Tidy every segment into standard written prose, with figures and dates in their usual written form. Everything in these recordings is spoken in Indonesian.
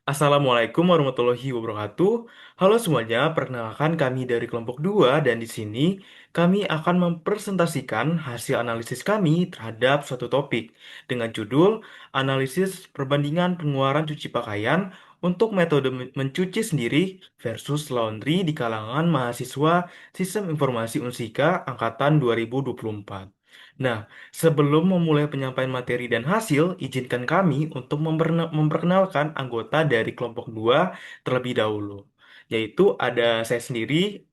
Assalamualaikum warahmatullahi wabarakatuh. Halo semuanya, perkenalkan kami dari kelompok 2 dan di sini kami akan mempresentasikan hasil analisis kami terhadap suatu topik dengan judul Analisis Perbandingan Pengeluaran Cuci Pakaian untuk metode mencuci sendiri versus laundry di kalangan mahasiswa Sistem Informasi Unsika angkatan 2024. Nah, sebelum memulai penyampaian materi dan hasil, izinkan kami untuk memperkenalkan anggota dari kelompok 2 terlebih dahulu, yaitu ada saya sendiri,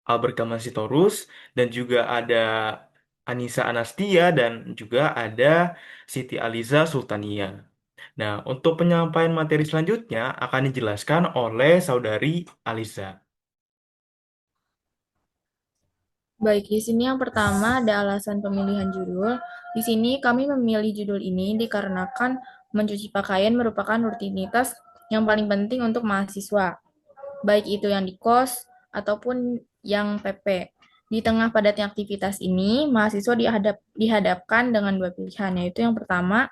Albert Gamal Sitorus, dan juga ada Anissa Anastia, dan juga ada Siti Aliza Sultania. Nah, untuk penyampaian materi selanjutnya akan dijelaskan oleh Saudari Aliza. Baik, di sini yang pertama ada alasan pemilihan judul. Di sini kami memilih judul ini dikarenakan mencuci pakaian merupakan rutinitas yang paling penting untuk mahasiswa, baik itu yang di kos ataupun yang PP. Di tengah padatnya aktivitas ini, mahasiswa dihadapkan dengan dua pilihan, yaitu yang pertama,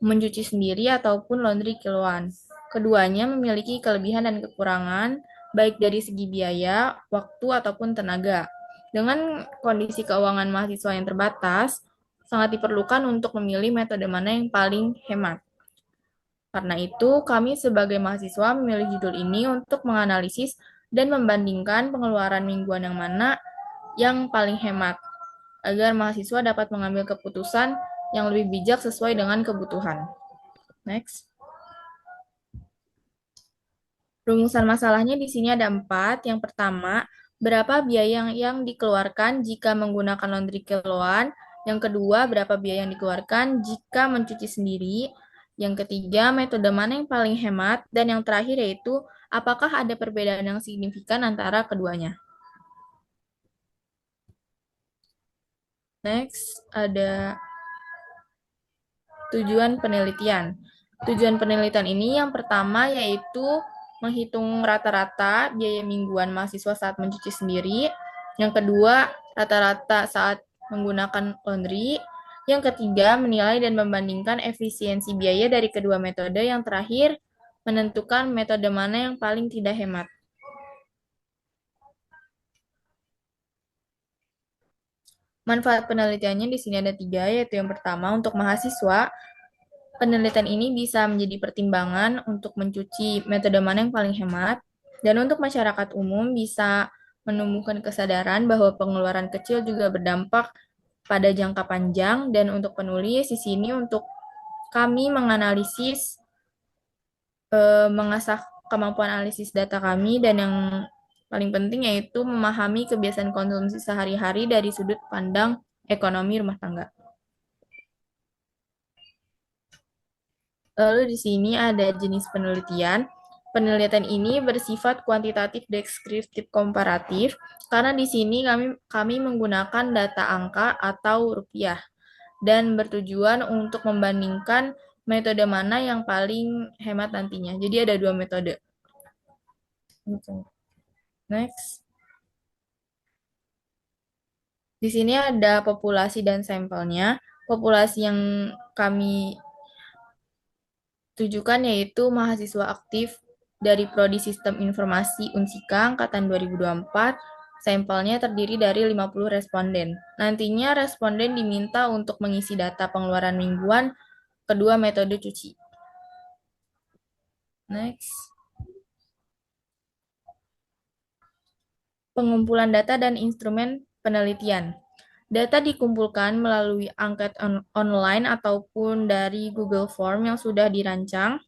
mencuci sendiri ataupun laundry kiloan. Keduanya memiliki kelebihan dan kekurangan, baik dari segi biaya, waktu, ataupun tenaga. Dengan kondisi keuangan mahasiswa yang terbatas, sangat diperlukan untuk memilih metode mana yang paling hemat. Karena itu, kami sebagai mahasiswa memilih judul ini untuk menganalisis dan membandingkan pengeluaran mingguan yang mana yang paling hemat, agar mahasiswa dapat mengambil keputusan yang lebih bijak sesuai dengan kebutuhan. Next. Rumusan masalahnya di sini ada 4. Yang pertama, berapa biaya yang dikeluarkan jika menggunakan laundry kiloan? Yang kedua, berapa biaya yang dikeluarkan jika mencuci sendiri? Yang ketiga, metode mana yang paling hemat? Dan yang terakhir yaitu, apakah ada perbedaan yang signifikan antara keduanya? Next, ada tujuan penelitian. Tujuan penelitian ini yang pertama yaitu menghitung rata-rata biaya mingguan mahasiswa saat mencuci sendiri. Yang kedua, rata-rata saat menggunakan laundry. Yang ketiga, menilai dan membandingkan efisiensi biaya dari kedua metode. Yang terakhir, menentukan metode mana yang paling tidak hemat. Manfaat penelitiannya di sini ada 3, yaitu yang pertama untuk mahasiswa, penelitian ini bisa menjadi pertimbangan untuk mencuci metode mana yang paling hemat, dan untuk masyarakat umum bisa menumbuhkan kesadaran bahwa pengeluaran kecil juga berdampak pada jangka panjang, dan untuk penulis di sini untuk kami menganalisis, mengasah kemampuan analisis data kami, dan yang paling penting yaitu memahami kebiasaan konsumsi sehari-hari dari sudut pandang ekonomi rumah tangga. Lalu di sini ada jenis penelitian. Penelitian ini bersifat kuantitatif deskriptif komparatif karena di sini kami menggunakan data angka atau rupiah dan bertujuan untuk membandingkan metode mana yang paling hemat nantinya. Jadi ada 2 metode. Next. Di sini ada populasi dan sampelnya. Populasi yang kami tujukan yaitu mahasiswa aktif dari Prodi Sistem Informasi Unsika angkatan 2024. Sampelnya terdiri dari 50 responden. Nantinya responden diminta untuk mengisi data pengeluaran mingguan kedua metode cuci. Next. Pengumpulan data dan instrumen penelitian. Data dikumpulkan melalui angket online ataupun dari Google Form yang sudah dirancang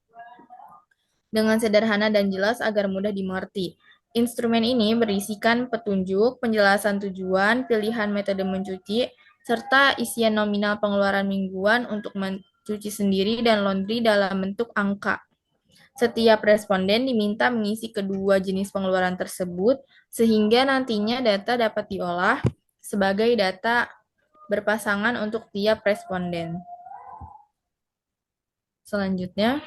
dengan sederhana dan jelas agar mudah dimengerti. Instrumen ini berisikan petunjuk, penjelasan tujuan, pilihan metode mencuci, serta isian nominal pengeluaran mingguan untuk mencuci sendiri dan laundry dalam bentuk angka. Setiap responden diminta mengisi kedua jenis pengeluaran tersebut, sehingga nantinya data dapat diolah sebagai data berpasangan untuk tiap responden. Selanjutnya,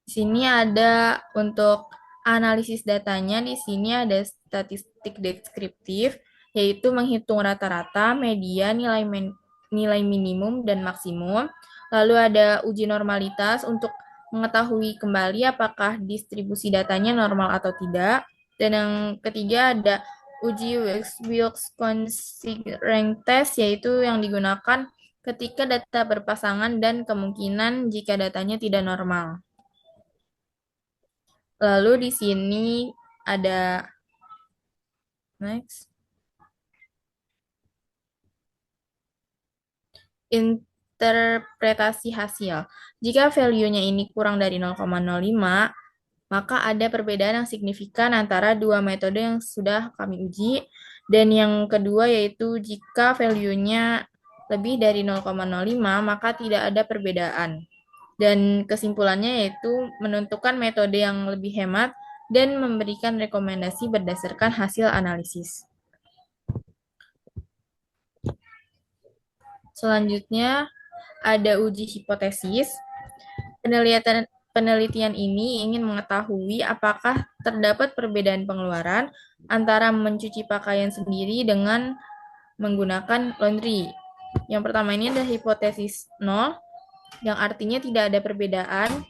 di sini ada untuk analisis datanya, di sini ada statistik deskriptif, yaitu menghitung rata-rata, median, nilai minimum, dan maksimum. Lalu ada uji normalitas untuk mengetahui kembali apakah distribusi datanya normal atau tidak. Dan yang ketiga ada uji Wilks-Wilks rank test, yaitu yang digunakan ketika data berpasangan dan kemungkinan jika datanya tidak normal. Lalu di sini ada next interpretasi hasil. Jika value-nya ini kurang dari 0,05, maka ada perbedaan yang signifikan antara dua metode yang sudah kami uji. Dan yang kedua yaitu jika value-nya lebih dari 0,05, maka tidak ada perbedaan. Dan kesimpulannya yaitu menentukan metode yang lebih hemat dan memberikan rekomendasi berdasarkan hasil analisis. Selanjutnya ada uji hipotesis. Penelitian penelitian ini ingin mengetahui apakah terdapat perbedaan pengeluaran antara mencuci pakaian sendiri dengan menggunakan laundry. Yang pertama ini ada hipotesis nol, yang artinya tidak ada perbedaan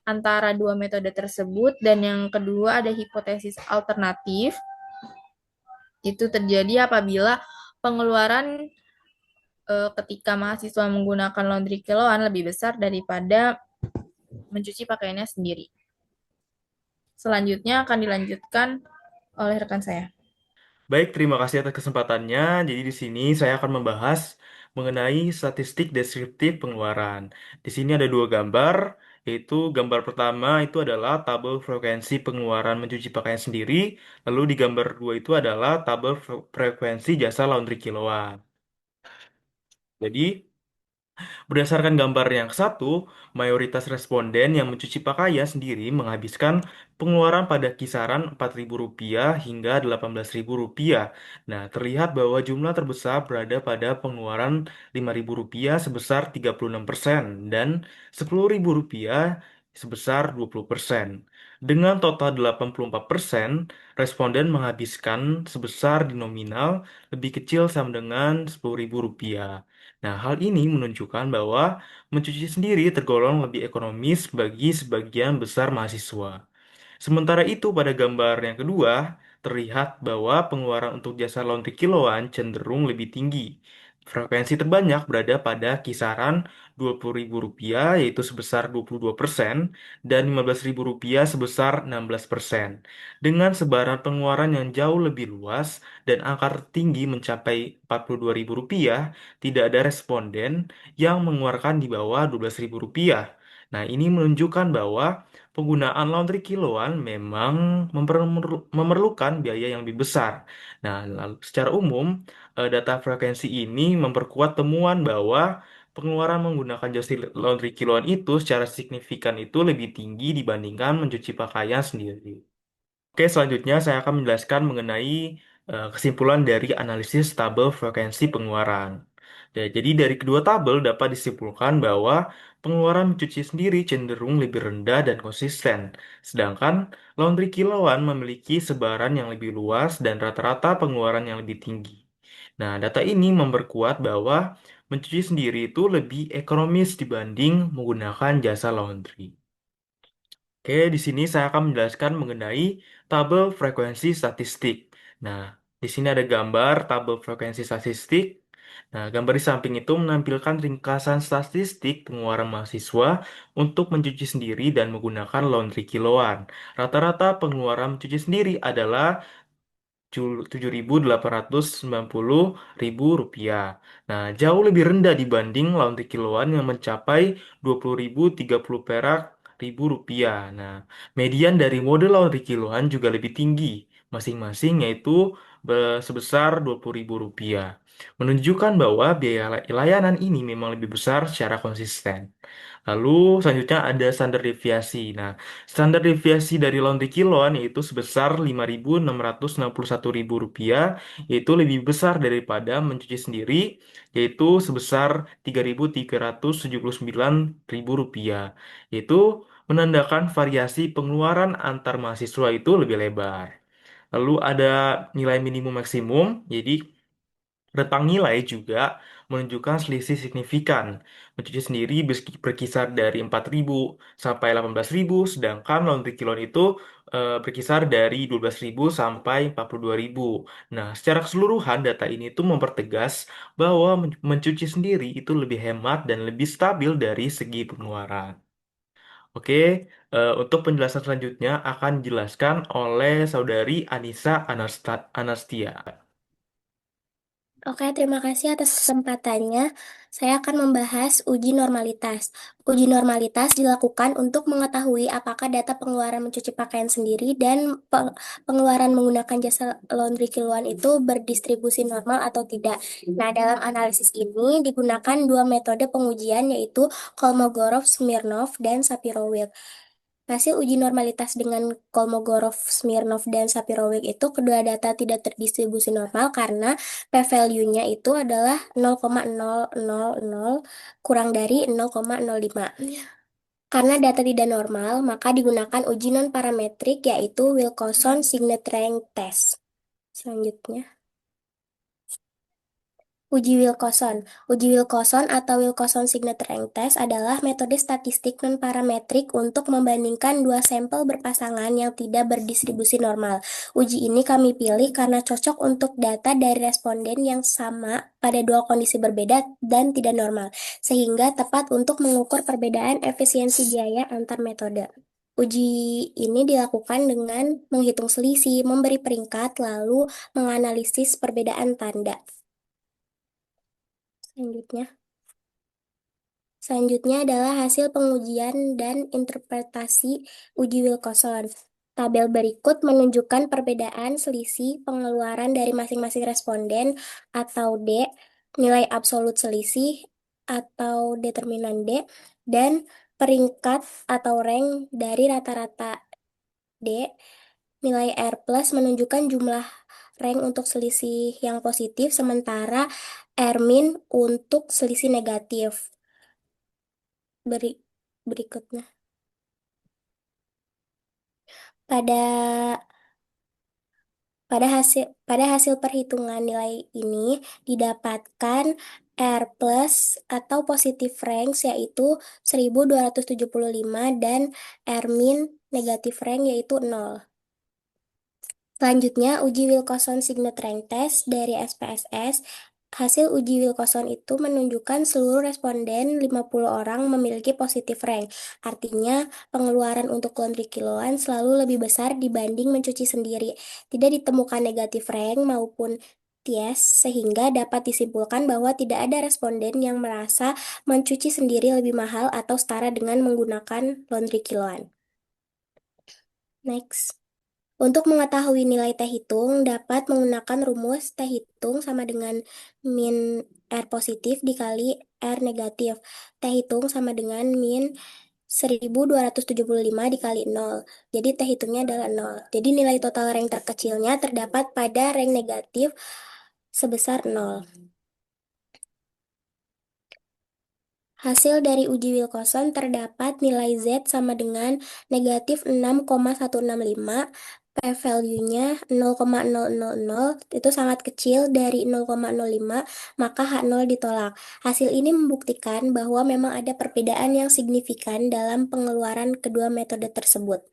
antara dua metode tersebut, dan yang kedua ada hipotesis alternatif, itu terjadi apabila pengeluaran ketika mahasiswa menggunakan laundry kiloan lebih besar daripada mencuci pakaiannya sendiri. Selanjutnya akan dilanjutkan oleh rekan saya. Baik, terima kasih atas kesempatannya. Jadi di sini saya akan membahas mengenai statistik deskriptif pengeluaran. Di sini ada dua gambar, yaitu gambar pertama itu adalah tabel frekuensi pengeluaran mencuci pakaian sendiri, lalu di gambar dua itu adalah tabel frekuensi jasa laundry kiloan. Jadi berdasarkan gambar yang satu, mayoritas responden yang mencuci pakaian sendiri menghabiskan pengeluaran pada kisaran Rp4.000 hingga Rp18.000. Nah, terlihat bahwa jumlah terbesar berada pada pengeluaran Rp5.000 sebesar 36% dan Rp10.000 sebesar 20%. Dengan total 84%, responden menghabiskan sebesar di nominal lebih kecil sama dengan Rp10.000. Nah, hal ini menunjukkan bahwa mencuci sendiri tergolong lebih ekonomis bagi sebagian besar mahasiswa. Sementara itu, pada gambar yang kedua, terlihat bahwa pengeluaran untuk jasa laundry kiloan cenderung lebih tinggi. Frekuensi terbanyak berada pada kisaran Rp20.000, yaitu sebesar 22%, dan Rp15.000 sebesar 16%. Dengan sebaran pengeluaran yang jauh lebih luas dan angka tertinggi mencapai Rp42.000, tidak ada responden yang mengeluarkan di bawah Rp12.000. Nah, ini menunjukkan bahwa penggunaan laundry kiloan memang memerlukan biaya yang lebih besar. Nah, lalu secara umum, data frekuensi ini memperkuat temuan bahwa pengeluaran menggunakan jasa laundry kiloan itu secara signifikan itu lebih tinggi dibandingkan mencuci pakaian sendiri. Oke, selanjutnya saya akan menjelaskan mengenai kesimpulan dari analisis tabel frekuensi pengeluaran. Ya, jadi dari kedua tabel dapat disimpulkan bahwa pengeluaran mencuci sendiri cenderung lebih rendah dan konsisten, sedangkan laundry kiloan memiliki sebaran yang lebih luas dan rata-rata pengeluaran yang lebih tinggi. Nah, data ini memperkuat bahwa mencuci sendiri itu lebih ekonomis dibanding menggunakan jasa laundry. Oke, di sini saya akan menjelaskan mengenai tabel frekuensi statistik. Nah, di sini ada gambar tabel frekuensi statistik. Nah, gambar di samping itu menampilkan ringkasan statistik pengeluaran mahasiswa untuk mencuci sendiri dan menggunakan laundry kiloan. Rata-rata pengeluaran mencuci sendiri adalah Rp7.890.000. Nah, jauh lebih rendah dibanding laundry kiloan yang mencapai 20.030 perak ribu rupiah. Nah, median dari mode laundry kiloan juga lebih tinggi, masing-masing yaitu sebesar Rp20.000. Menunjukkan bahwa biaya layanan ini memang lebih besar secara konsisten. Lalu selanjutnya ada standar deviasi. Nah, standar deviasi dari laundry kiloan yaitu sebesar Rp5.661.000, yaitu lebih besar daripada mencuci sendiri, yaitu sebesar Rp3.379.000, yaitu menandakan variasi pengeluaran antar mahasiswa itu lebih lebar. Lalu ada nilai minimum maksimum, jadi Rentang nilai juga menunjukkan selisih signifikan. Mencuci sendiri berkisar dari 4.000 sampai 18.000, sedangkan laundry kilon itu berkisar dari 12.000 sampai 42.000. Nah, secara keseluruhan data ini tuh mempertegas bahwa mencuci sendiri itu lebih hemat dan lebih stabil dari segi pengeluaran. Oke, untuk penjelasan selanjutnya akan dijelaskan oleh saudari Anissa Anastia. Oke, terima kasih atas kesempatannya. Saya akan membahas uji normalitas. Uji normalitas dilakukan untuk mengetahui apakah data pengeluaran mencuci pakaian sendiri dan pengeluaran menggunakan jasa laundry kiloan itu berdistribusi normal atau tidak. Nah, dalam analisis ini digunakan dua metode pengujian yaitu Kolmogorov, Smirnov, dan Sapiro-Wheel. Hasil uji normalitas dengan Kolmogorov, Smirnov, dan Sapiro-Wheel itu kedua data tidak terdistribusi normal karena p-value-nya itu adalah 0,000 kurang dari 0,05. Karena data tidak normal, maka digunakan uji non-parametrik yaitu Wilcoxon-Signet-Rank Test. Selanjutnya. Uji Wilcoxon. Uji Wilcoxon atau Wilcoxon Signet Rank Test adalah metode statistik non-parametrik untuk membandingkan dua sampel berpasangan yang tidak berdistribusi normal. Uji ini kami pilih karena cocok untuk data dari responden yang sama pada dua kondisi berbeda dan tidak normal, sehingga tepat untuk mengukur perbedaan efisiensi biaya antar metode. Uji ini dilakukan dengan menghitung selisih, memberi peringkat, lalu menganalisis perbedaan tanda. Selanjutnya. Selanjutnya adalah hasil pengujian dan interpretasi uji Wilcoxon. Tabel berikut menunjukkan perbedaan selisih pengeluaran dari masing-masing responden atau D, nilai absolut selisih atau determinan D, dan peringkat atau rank dari rata-rata D. Nilai R plus menunjukkan jumlah rank untuk selisih yang positif, sementara R min untuk selisih negatif. Berikutnya. Pada pada hasil perhitungan nilai ini didapatkan R plus atau positif rank yaitu 1.275 dan R min negatif rank yaitu 0. Selanjutnya, uji Wilcoxon Signet Rank Test dari SPSS. Hasil uji Wilcoxon itu menunjukkan seluruh responden 50 orang memiliki positif rank. Artinya, pengeluaran untuk laundry kiloan selalu lebih besar dibanding mencuci sendiri. Tidak ditemukan negatif rank maupun TIES, sehingga dapat disimpulkan bahwa tidak ada responden yang merasa mencuci sendiri lebih mahal atau setara dengan menggunakan laundry kiloan. Next. Untuk mengetahui nilai T hitung, dapat menggunakan rumus T hitung sama dengan min R positif dikali R negatif. T hitung sama dengan min 1.275 dikali 0. Jadi T hitungnya adalah 0. Jadi nilai total rank terkecilnya terdapat pada rank negatif sebesar 0. Hasil dari uji Wilcoxon terdapat nilai Z sama dengan negatif 6,165, p-value-nya 0,000, itu sangat kecil dari 0,05, maka H0 ditolak. Hasil ini membuktikan bahwa memang ada perbedaan yang signifikan dalam pengeluaran kedua metode tersebut.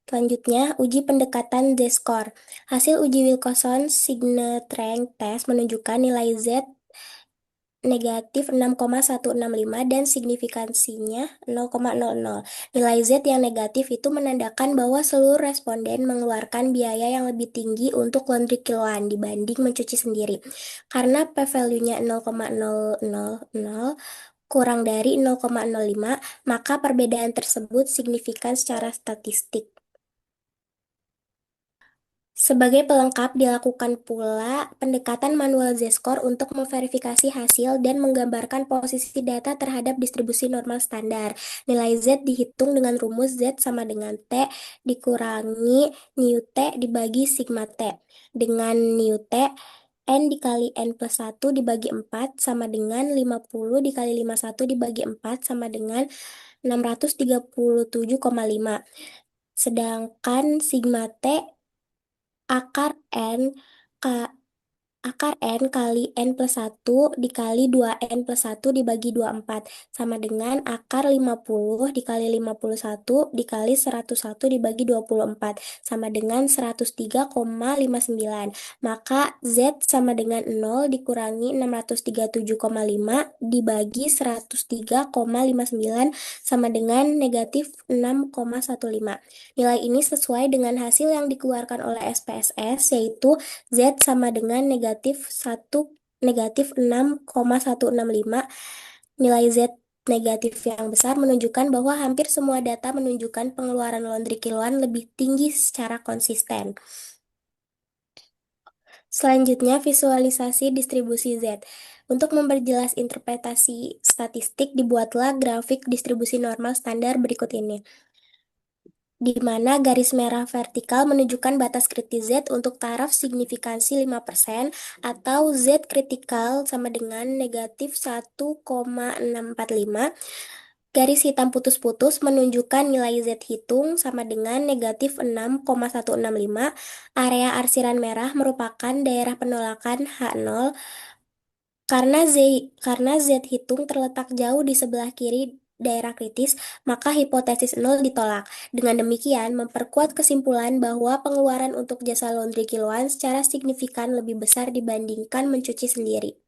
Selanjutnya, uji pendekatan Z-score. Hasil uji Wilcoxon Signet Rank Test menunjukkan nilai Z negatif 6,165 dan signifikansinya 0,00. Nilai Z yang negatif itu menandakan bahwa seluruh responden mengeluarkan biaya yang lebih tinggi untuk laundry kiloan dibanding mencuci sendiri. Karena p-value-nya 0,000 kurang dari 0,05, maka perbedaan tersebut signifikan secara statistik. Sebagai pelengkap, dilakukan pula pendekatan manual Z-score untuk memverifikasi hasil dan menggambarkan posisi data terhadap distribusi normal standar. Nilai Z dihitung dengan rumus Z sama dengan T dikurangi nu T dibagi sigma T. Dengan nu T, N dikali N plus 1 dibagi 4 sama dengan 50 dikali 51 dibagi 4 sama dengan 637,5. Sedangkan sigma T akar N akar N kali N plus satu dikali 2N plus satu dibagi 24 sama dengan akar 50 dikali 51 dikali 101 dibagi 24 sama dengan 103,59. Maka Z sama dengan 0 dikurangi 637,5 dibagi 103,59 sama dengan negatif 6,15. Nilai ini sesuai dengan hasil yang dikeluarkan oleh SPSS, yaitu Z sama dengan negatif 6,165. Nilai Z negatif yang besar menunjukkan bahwa hampir semua data menunjukkan pengeluaran laundry kiloan lebih tinggi secara konsisten. Selanjutnya, visualisasi distribusi Z. Untuk memperjelas interpretasi statistik, dibuatlah grafik distribusi normal standar berikut ini, di mana garis merah vertikal menunjukkan batas kritis Z untuk taraf signifikansi 5% atau Z kritikal sama dengan negatif 1,645. Garis hitam putus-putus menunjukkan nilai Z hitung sama dengan negatif 6,165. Area arsiran merah merupakan daerah penolakan H0. Karena Z hitung terletak jauh di sebelah kiri daerah kritis, maka hipotesis nol ditolak. Dengan demikian, memperkuat kesimpulan bahwa pengeluaran untuk jasa laundry kiloan secara signifikan lebih besar dibandingkan mencuci sendiri.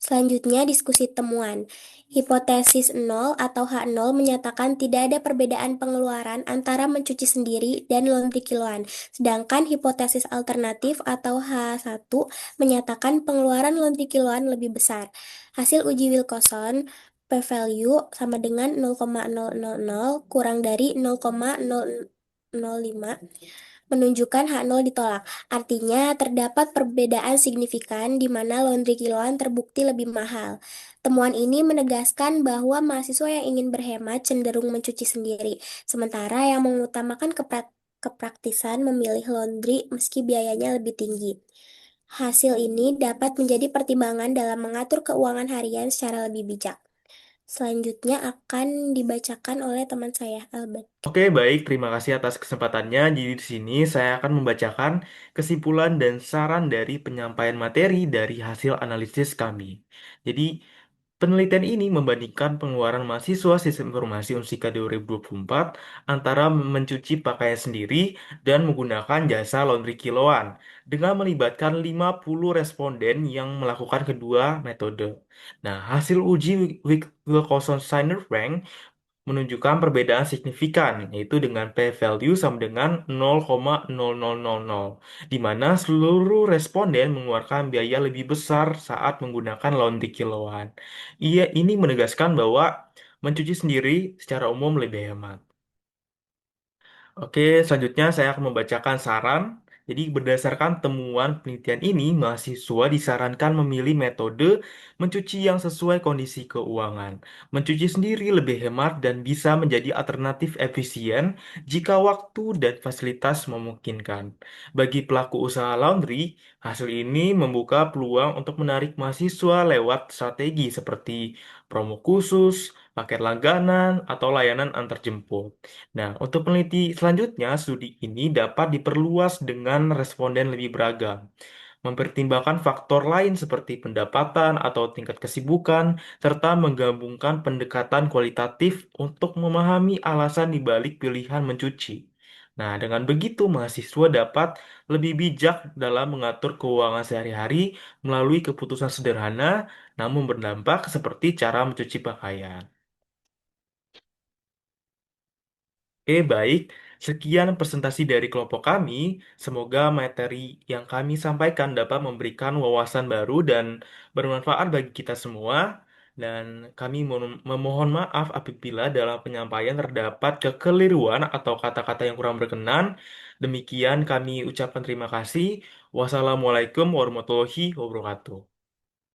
Selanjutnya, diskusi temuan. Hipotesis 0 atau H0 menyatakan tidak ada perbedaan pengeluaran antara mencuci sendiri dan laundry kiloan. Sedangkan hipotesis alternatif atau H1 menyatakan pengeluaran laundry kiloan lebih besar. Hasil uji Wilcoxon p-value sama dengan 0,000 kurang dari 0,005 menunjukkan H0 ditolak. Artinya, terdapat perbedaan signifikan di mana laundry kiloan terbukti lebih mahal. Temuan ini menegaskan bahwa mahasiswa yang ingin berhemat cenderung mencuci sendiri, sementara yang mengutamakan kepraktisan memilih laundry meski biayanya lebih tinggi. Hasil ini dapat menjadi pertimbangan dalam mengatur keuangan harian secara lebih bijak. Selanjutnya akan dibacakan oleh teman saya, Albert. Oke, baik. Terima kasih atas kesempatannya. Jadi di sini saya akan membacakan kesimpulan dan saran dari penyampaian materi dari hasil analisis kami. Jadi, penelitian ini membandingkan pengeluaran mahasiswa Sistem Informasi Unsika 2024 antara mencuci pakaian sendiri dan menggunakan jasa laundry kiloan dengan melibatkan 50 responden yang melakukan kedua metode. Nah, hasil uji Wilcoxon-Steiner-Frank menunjukkan perbedaan signifikan, yaitu dengan p-value sama dengan 0,0000, di mana seluruh responden mengeluarkan biaya lebih besar saat menggunakan laundry kiloan. Ini menegaskan bahwa mencuci sendiri secara umum lebih hemat. Oke, selanjutnya saya akan membacakan saran. Jadi, berdasarkan temuan penelitian ini, mahasiswa disarankan memilih metode mencuci yang sesuai kondisi keuangan. Mencuci sendiri lebih hemat dan bisa menjadi alternatif efisien jika waktu dan fasilitas memungkinkan. Bagi pelaku usaha laundry, hasil ini membuka peluang untuk menarik mahasiswa lewat strategi seperti promo khusus, paket langganan, atau layanan antar jemput. Nah, untuk peneliti selanjutnya, studi ini dapat diperluas dengan responden lebih beragam, mempertimbangkan faktor lain seperti pendapatan atau tingkat kesibukan, serta menggabungkan pendekatan kualitatif untuk memahami alasan di balik pilihan mencuci. Nah, dengan begitu, mahasiswa dapat lebih bijak dalam mengatur keuangan sehari-hari melalui keputusan sederhana, namun berdampak seperti cara mencuci pakaian. Oke, baik. Sekian presentasi dari kelompok kami. Semoga materi yang kami sampaikan dapat memberikan wawasan baru dan bermanfaat bagi kita semua. Dan kami memohon maaf apabila dalam penyampaian terdapat kekeliruan atau kata-kata yang kurang berkenan. Demikian kami ucapkan terima kasih. Wassalamualaikum warahmatullahi wabarakatuh.